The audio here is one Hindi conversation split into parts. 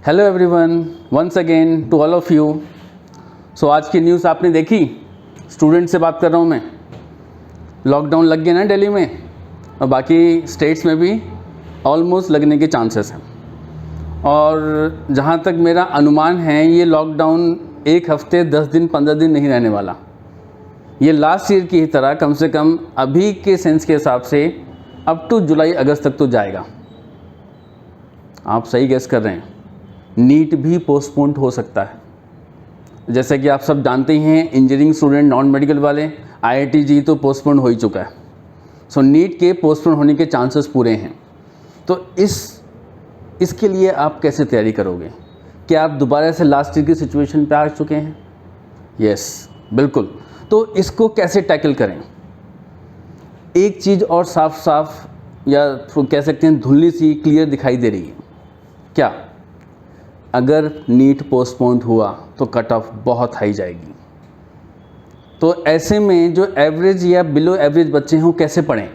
Hello everyone, once again to all of you. So आज की न्यूज़ आपने देखी। स्टूडेंट से बात कर रहा हूँ मैं। लॉकडाउन लग गया ना दिल्ली में, और बाकी स्टेट्स में भी ऑलमोस्ट लगने के चांसेस हैं। और जहाँ तक मेरा अनुमान है, ये लॉकडाउन 1 हफ्ते 10 दिन 15 दिन नहीं रहने वाला। ये लास्ट ईयर की ही तरह कम से कम अभी के सेंस के हिसाब से अप टू जुलाई अगस्त तक तो जाएगा। आप सही गेस कर रहे हैं, नीट भी पोस्टपोन्ड हो सकता है। जैसे कि आप सब जानते ही हैं, इंजीनियरिंग स्टूडेंट नॉन मेडिकल वाले, आईआईटी जी तो पोस्टपोन्ड हो ही चुका है। सो नीट के पोस्टपोन्ड होने के चांसेस पूरे हैं। तो इसके लिए आप कैसे तैयारी करोगे? क्या आप दोबारा से लास्ट ईयर की सिचुएशन पे आ चुके हैं? यस, बिल्कुल। तो इसको कैसे टैकल करें? एक चीज़ और साफ साफ या कह सकते हैं धुंधली सी क्लियर दिखाई दे रही है। क्या? अगर नीट पोस्टपोन्ड हुआ तो कट ऑफ बहुत हाई जाएगी। तो ऐसे में जो एवरेज या बिलो एवरेज बच्चे हैं वो कैसे पढ़ें,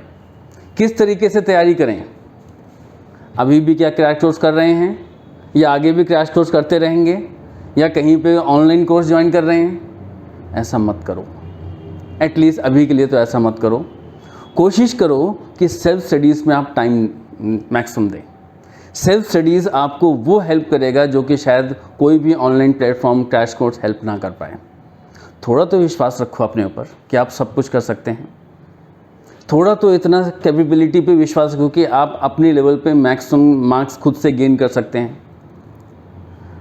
किस तरीके से तैयारी करें? अभी भी क्या क्रैश कोर्स कर रहे हैं, या आगे भी क्रैश कोर्स करते रहेंगे, या कहीं पे ऑनलाइन कोर्स ज्वाइन कर रहे हैं? ऐसा मत करो। एटलीस्ट अभी के लिए तो ऐसा मत करो। कोशिश करो कि सेल्फ स्टडीज़ में आप टाइम मैक्सिमम दें। सेल्फ स्टडीज़ आपको वो हेल्प करेगा जो कि शायद कोई भी online platform crash course help ना कर पाए। थोड़ा तो विश्वास रखो अपने ऊपर कि आप सब कुछ कर सकते हैं। थोड़ा तो इतना कैपेबिलिटी पे विश्वास रखो कि आप अपने लेवल पे मैक्सिमम मार्क्स खुद से गेन कर सकते हैं।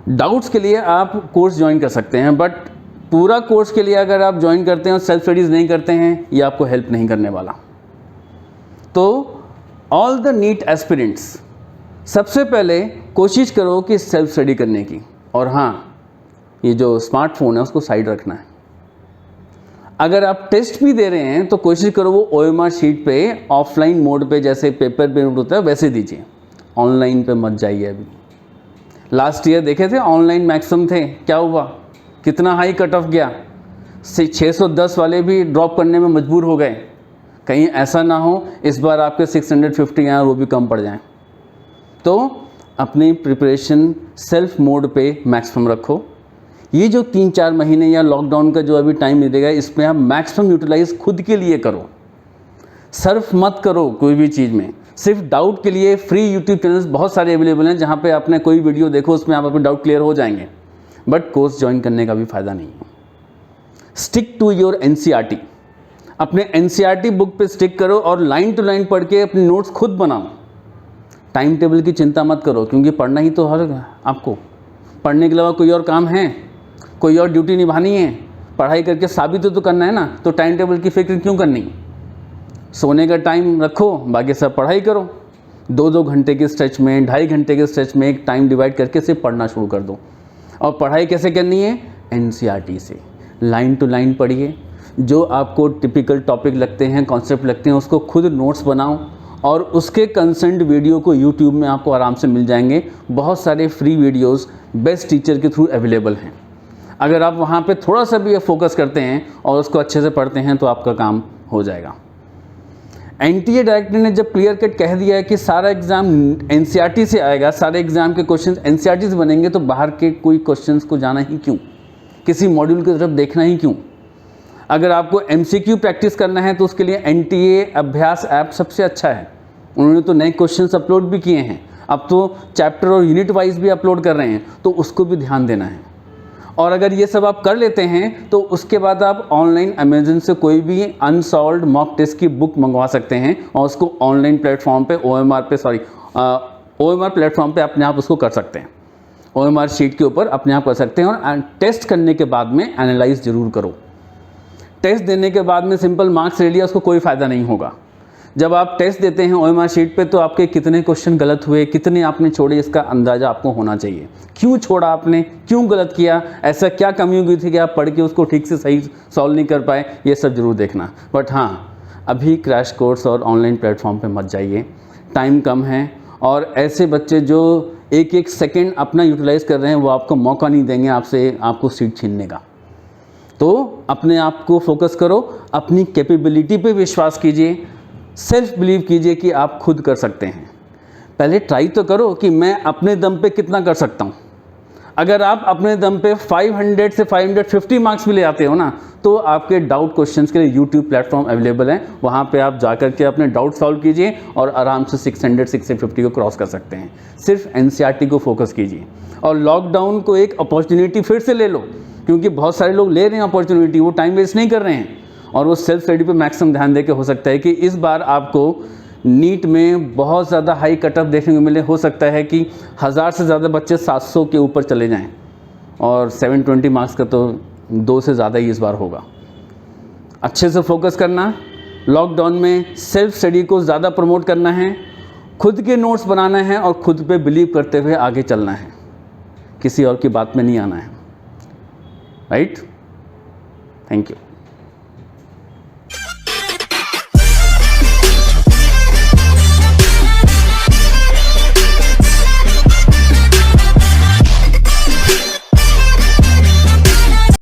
डाउट्स के लिए आप कोर्स ज्वाइन कर सकते हैं, बट पूरा कोर्स के लिए अगर आप ज्वाइन करते हैं और सेल्फ स्टडीज़ नहीं करते हैं, ये आपको हेल्प नहीं करने वाला। तो ऑल द नीट एस्पिरेंट्स, सबसे पहले कोशिश करो कि सेल्फ स्टडी करने की। और हाँ, ये जो स्मार्टफोन है उसको साइड रखना है। अगर आप टेस्ट भी दे रहे हैं तो कोशिश करो वो OMR शीट पे ऑफलाइन मोड पे, जैसे पेपर पे नोट होता है वैसे दीजिए, ऑनलाइन पे मत जाइए। अभी लास्ट ईयर देखे थे ऑनलाइन मैक्सिमम थे, क्या हुआ, कितना हाई कट ऑफ गया। 610 वाले भी ड्रॉप करने में मजबूर हो गए। कहीं ऐसा ना हो इस बार आपके 650 आए और वो भी कम पड़ जाएं। तो अपनी प्रिपरेशन सेल्फ मोड पे मैक्सिमम रखो। ये जो 3-4 महीने या लॉकडाउन का जो अभी टाइम मिलेगा, इसमें आप मैक्सिमम यूटिलाइज खुद के लिए करो। सर्फ मत करो कोई भी चीज़ में। सिर्फ डाउट के लिए फ्री यूट्यूब चैनल्स बहुत सारे अवेलेबल हैं, जहाँ पे आपने कोई वीडियो देखो उसमें आप अपने डाउट क्लियर हो जाएंगे, बट कोर्स ज्वाइन करने का भी फ़ायदा नहीं है। Stick to your NCERT। अपने NCERT बुक पे स्टिक करो और लाइन टू लाइन पढ़ के अपने नोट्स खुद बनाओ। टाइम टेबल की चिंता मत करो, क्योंकि पढ़ना ही तो आपको पढ़ने के अलावा कोई और काम है, कोई और ड्यूटी निभानी है, पढ़ाई करके साबित तो करना है ना। तो टाइम टेबल की फिक्र क्यों करनी? सोने का टाइम रखो, बाकी सब पढ़ाई करो। 2-2 घंटे के स्ट्रेच में, 2.5 घंटे के स्ट्रेच में एक टाइम डिवाइड करके सिर्फ पढ़ना शुरू कर दो। और पढ़ाई कैसे करनी है? NCERT से लाइन टू लाइन पढ़िए। जो आपको टिपिकल टॉपिक लगते हैं, कॉन्सेप्ट लगते हैं, उसको खुद नोट्स बनाओ और उसके कंसेंट वीडियो को यूट्यूब में आपको आराम से मिल जाएंगे। बहुत सारे फ्री वीडियोस बेस्ट टीचर के थ्रू अवेलेबल हैं। अगर आप वहाँ पे थोड़ा सा भी फोकस करते हैं और उसको अच्छे से पढ़ते हैं तो आपका काम हो जाएगा। NTA डायरेक्टर ने जब क्लियर कट कह दिया है कि सारा एग्ज़ाम NCERT से आएगा, सारे एग्ज़ाम के क्वेश्चन NCERT से बनेंगे, तो बाहर के कोई क्वेश्चन को जाना ही क्यों, किसी मॉड्यूल की तरफ देखना ही क्यों? अगर आपको MCQ प्रैक्टिस करना है तो उसके लिए NTA अभ्यास ऐप सबसे अच्छा है। उन्होंने तो नए क्वेश्चंस अपलोड भी किए हैं, अब तो चैप्टर और यूनिट वाइज भी अपलोड कर रहे हैं, तो उसको भी ध्यान देना है। और अगर ये सब आप कर लेते हैं तो उसके बाद आप ऑनलाइन अमेजन से कोई भी अनसॉल्व्ड मॉक टेस्ट की बुक मंगवा सकते हैं और उसको ऑनलाइन प्लेटफॉर्म पे OMR प्लेटफॉर्म पे अपने आप उसको कर सकते हैं। OMR शीट के ऊपर अपने आप कर सकते हैं। और टेस्ट करने के बाद में एनालाइज ज़रूर करो। टेस्ट देने के बाद में सिंपल मार्क्स ले लिया, उसको कोई फ़ायदा नहीं होगा। जब आप टेस्ट देते हैं OMR शीट पे, तो आपके कितने क्वेश्चन गलत हुए, कितने आपने छोड़े, इसका अंदाज़ा आपको होना चाहिए। क्यों छोड़ा आपने, क्यों गलत किया, ऐसा क्या कमी हो गई थी कि आप पढ़ के उसको ठीक से सही सॉल्व नहीं कर पाए, ये सब ज़रूर देखना। बट हाँ, अभी क्रैश कोर्स और ऑनलाइन प्लेटफॉर्म पे मत जाइए, टाइम कम है। और ऐसे बच्चे जो एक सेकेंड अपना यूटिलाइज़ कर रहे हैं, वो आपको मौका नहीं देंगे आपको सीट छीनने का। तो अपने आप को फोकस करो, अपनी कैपेबिलिटी पे विश्वास कीजिए, सेल्फ बिलीव कीजिए कि आप खुद कर सकते हैं। पहले ट्राई तो करो कि मैं अपने दम पे कितना कर सकता हूँ। अगर आप अपने दम पे 500 से 550 मार्क्स भी ले आते हो ना, तो आपके डाउट क्वेश्चंस के लिए यूट्यूब प्लेटफॉर्म अवेलेबल है, वहाँ पे आप जाकर के अपने डाउट सॉल्व कीजिए और आराम से 600 650 को क्रॉस कर सकते हैं। सिर्फ एनसीईआरटी को फोकस कीजिए और लॉकडाउन को एक अपॉर्चुनिटी फिर से ले लो, क्योंकि बहुत सारे लोग ले रहे हैं अपॉर्चुनिटी, वो टाइम वेस्ट नहीं कर रहे हैं और वो सेल्फ स्टडी पे मैक्सिमम ध्यान देके हो सकता है कि इस बार आपको नीट में बहुत ज़्यादा हाई कटअप देखने को मिले। हो सकता है कि 1000 से ज़्यादा बच्चे 700 के ऊपर चले जाएं और 720 मार्क्स का तो 2 से ज़्यादा ही इस बार होगा। अच्छे से फोकस करना, लॉकडाउन में सेल्फ स्टडी को ज़्यादा प्रमोट करना है, खुद के नोट्स बनाना है और खुद पे बिलीव करते हुए आगे चलना है, किसी और की बात में नहीं आना है। राइट? Thank you.